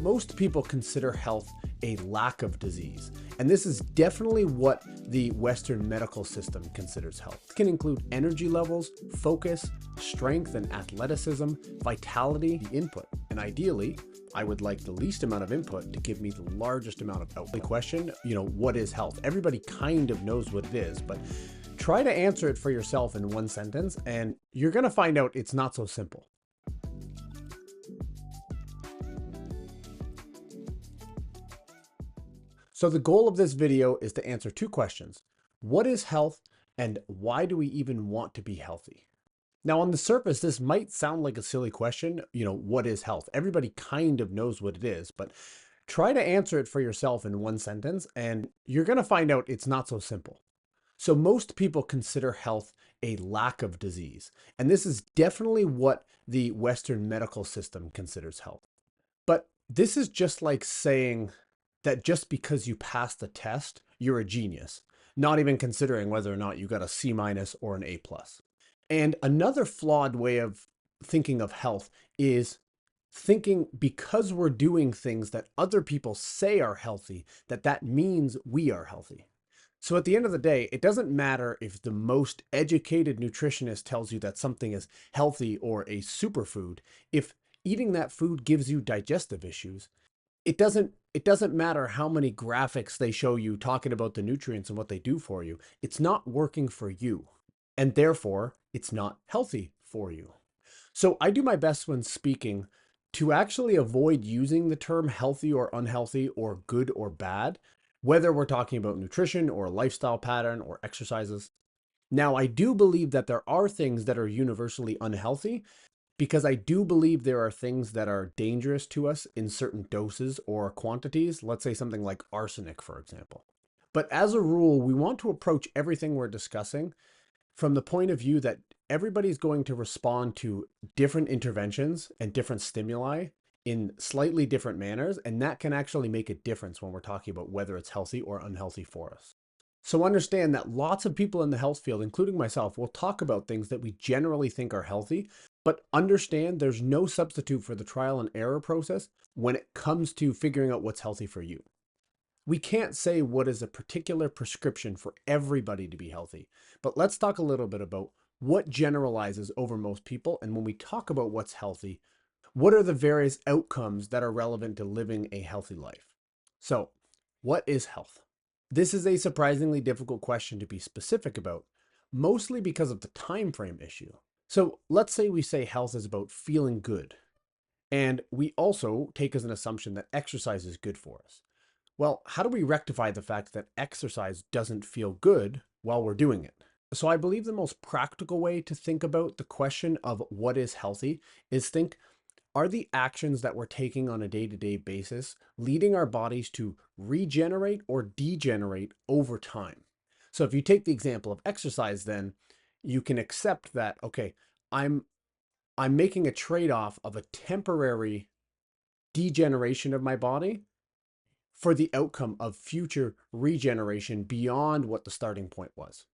Most people consider health a lack of disease, and this is definitely what the Western medical system considers health. It can include energy levels, focus, strength and athleticism, vitality, input, and ideally, I would like the least amount of input to give me the largest amount of output. The question, what is health? Everybody kind of knows what it is, but try to answer it for yourself in one sentence, and you're going to find out it's not so simple. So the goal of this video is to answer two questions. What is health, and why do we even want to be healthy? Now, on the surface, this might sound like a silly question. What is health? Everybody kind of knows what it is, but try to answer it for yourself in one sentence, and you're going to find out it's not so simple. So most people consider health a lack of disease, and this is definitely what the Western medical system considers health. But this is just like saying that just because you passed the test, you're a genius, not even considering whether or not you got a C- or an A+. And another flawed way of thinking of health is thinking because we're doing things that other people say are healthy, that means we are healthy. So at the end of the day, it doesn't matter if the most educated nutritionist tells you that something is healthy or a superfood. If eating that food gives you digestive issues, it doesn't matter how many graphics they show you talking about the nutrients and what they do for you. It's not working for you, and therefore it's not healthy for you. So I do my best when speaking to actually avoid using the term healthy or unhealthy or good or bad, whether we're talking about nutrition or lifestyle pattern or exercises. Now, I do believe that there are things that are universally unhealthy, because I do believe there are things that are dangerous to us in certain doses or quantities. Let's say something like arsenic, for example. But as a rule, we want to approach everything we're discussing from the point of view that everybody's going to respond to different interventions and different stimuli in slightly different manners, and that can actually make a difference when we're talking about whether it's healthy or unhealthy for us. So understand that lots of people in the health field, including myself, will talk about things that we generally think are healthy, but understand there's no substitute for the trial and error process when it comes to figuring out what's healthy for you. We can't say what is a particular prescription for everybody to be healthy, but let's talk a little bit about what generalizes over most people. And when we talk about what's healthy, what are the various outcomes that are relevant to living a healthy life? So, what is health? This is a surprisingly difficult question to be specific about, mostly because of the time frame issue. So let's say we say health is about feeling good, and we also take as an assumption that exercise is good for us. Well, how do we rectify the fact that exercise doesn't feel good while we're doing it? So I believe the most practical way to think about the question of what is healthy is think, are the actions that we're taking on a day-to-day basis leading our bodies to regenerate or degenerate over time? So if you take the example of exercise, then you can accept that, okay, I'm making a trade-off of a temporary degeneration of my body for the outcome of future regeneration beyond what the starting point was.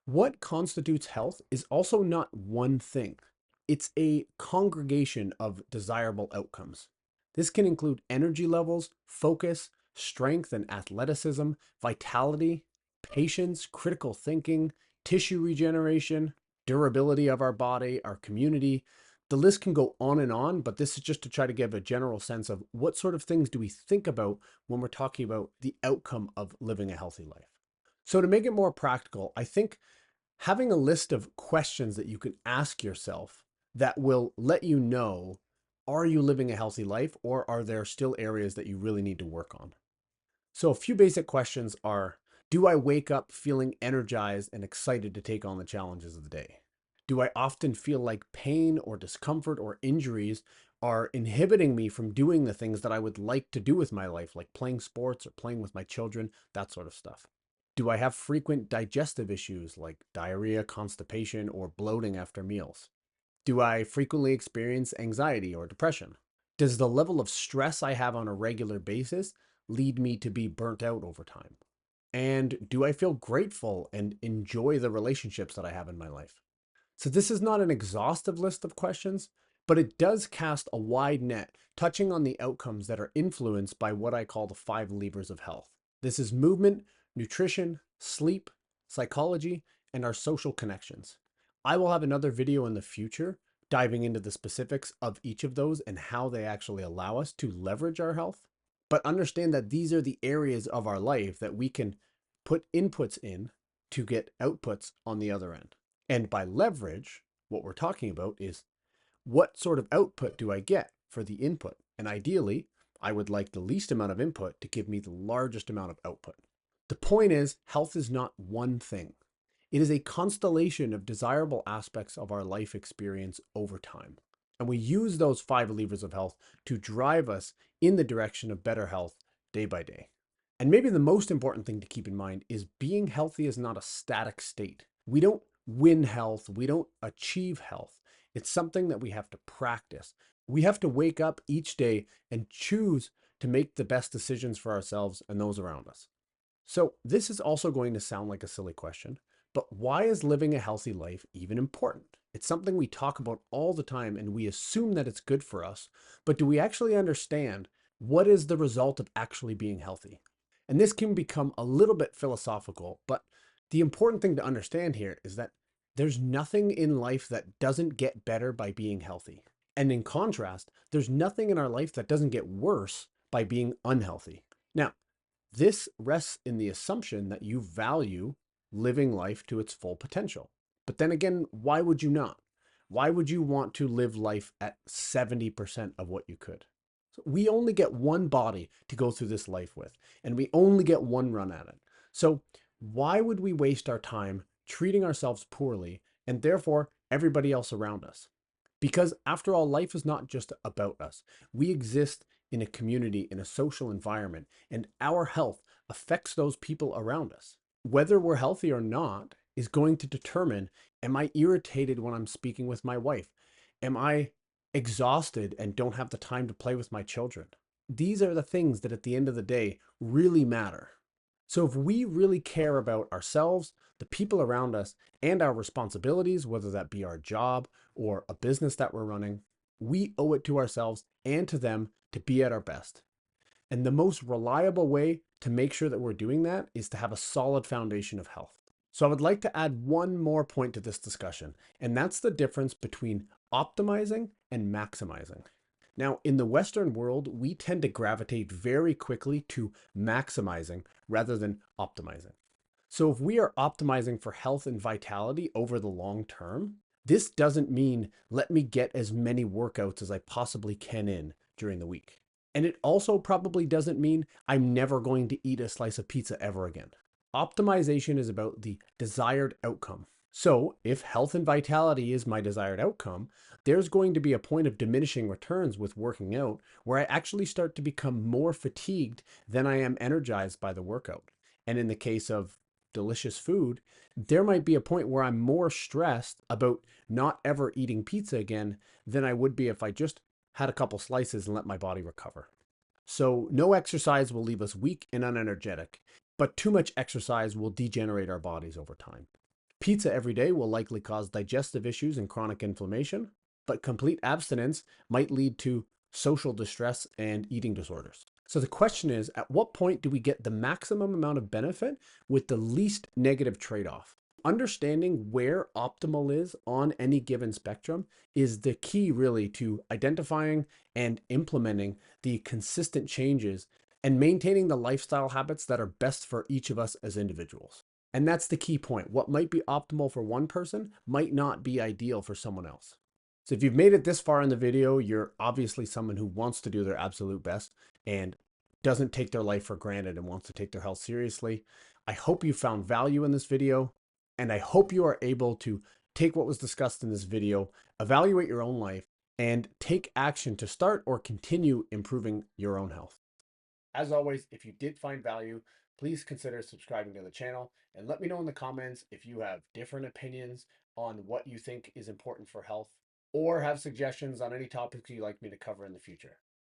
What constitutes health is also not one thing. It's a congregation of desirable outcomes. This can include energy levels, focus, strength and athleticism, vitality, patience, critical thinking, tissue regeneration, durability of our body, our community. The list can go on, but this is just to try to give a general sense of what sort of things do we think about when we're talking about the outcome of living a healthy life. So to make it more practical, I think having a list of questions that you can ask yourself that will let you know, are you living a healthy life, or are there still areas that you really need to work on? So a few basic questions are, do I wake up feeling energized and excited to take on the challenges of the day? Do I often feel like pain or discomfort or injuries are inhibiting me from doing the things that I would like to do with my life, like playing sports or playing with my children, that sort of stuff? Do I have frequent digestive issues like diarrhea, constipation, or bloating after meals? Do I frequently experience anxiety or depression? Does the level of stress I have on a regular basis lead me to be burnt out over time? And do I feel grateful and enjoy the relationships that I have in my life? So this is not an exhaustive list of questions, but it does cast a wide net, touching on the outcomes that are influenced by what I call the 5 levers of health. This is movement, nutrition, sleep, psychology, and our social connections. I will have another video in the future diving into the specifics of each of those and how they actually allow us to leverage our health. But understand that these are the areas of our life that we can put inputs in to get outputs on the other end. And by leverage, what we're talking about is what sort of output do I get for the input? And ideally, I would like the least amount of input to give me the largest amount of output. The point is, health is not one thing. It is a constellation of desirable aspects of our life experience over time. And we use those 5 levers of health to drive us in the direction of better health day by day. And maybe the most important thing to keep in mind is being healthy is not a static state. We don't win health, we don't achieve health. It's something that we have to practice. We have to wake up each day and choose to make the best decisions for ourselves and those around us. So this is also going to sound like a silly question, but why is living a healthy life even important? It's something we talk about all the time and we assume that it's good for us, but do we actually understand what is the result of actually being healthy? And this can become a little bit philosophical, but the important thing to understand here is that there's nothing in life that doesn't get better by being healthy. And in contrast, there's nothing in our life that doesn't get worse by being unhealthy. Now, this rests in the assumption that you value living life to its full potential. But then again, why would you not? Why would you want to live life at 70% of what you could? So we only get one body to go through this life with, and we only get one run at it. So why would we waste our time treating ourselves poorly and therefore everybody else around us? Because after all, life is not just about us. We exist in a community, in a social environment, and our health affects those people around us. Whether we're healthy or not is going to determine, am I irritated when I'm speaking with my wife? Am I exhausted and don't have the time to play with my children? These are the things that at the end of the day really matter. So if we really care about ourselves, the people around us, and our responsibilities, whether that be our job or a business that we're running, we owe it to ourselves and to them to be at our best. And the most reliable way to make sure that we're doing that is to have a solid foundation of health. So I would like to add one more point to this discussion, and that's the difference between optimizing and maximizing. Now, in the Western world, we tend to gravitate very quickly to maximizing rather than optimizing. So if we are optimizing for health and vitality over the long term, this doesn't mean let me get as many workouts as I possibly can in during the week. And it also probably doesn't mean I'm never going to eat a slice of pizza ever again. Optimization is about the desired outcome. So if health and vitality is my desired outcome, there's going to be a point of diminishing returns with working out where I actually start to become more fatigued than I am energized by the workout. And in the case of delicious food, there might be a point where I'm more stressed about not ever eating pizza again than I would be if I just had a couple slices and let my body recover. So no exercise will leave us weak and unenergetic, but too much exercise will degenerate our bodies over time. Pizza every day will likely cause digestive issues and chronic inflammation, but complete abstinence might lead to social distress and eating disorders. So the question is, at what point do we get the maximum amount of benefit with the least negative trade-off? Understanding where optimal is on any given spectrum is the key really to identifying and implementing the consistent changes and maintaining the lifestyle habits that are best for each of us as individuals. And that's the key point. What might be optimal for one person might not be ideal for someone else. So if you've made it this far in the video, you're obviously someone who wants to do their absolute best and doesn't take their life for granted and wants to take their health seriously. I hope you found value in this video, and I hope you are able to take what was discussed in this video, evaluate your own life, and take action to start or continue improving your own health. As always, if you did find value, please consider subscribing to the channel and let me know in the comments if you have different opinions on what you think is important for health or have suggestions on any topics you'd like me to cover in the future.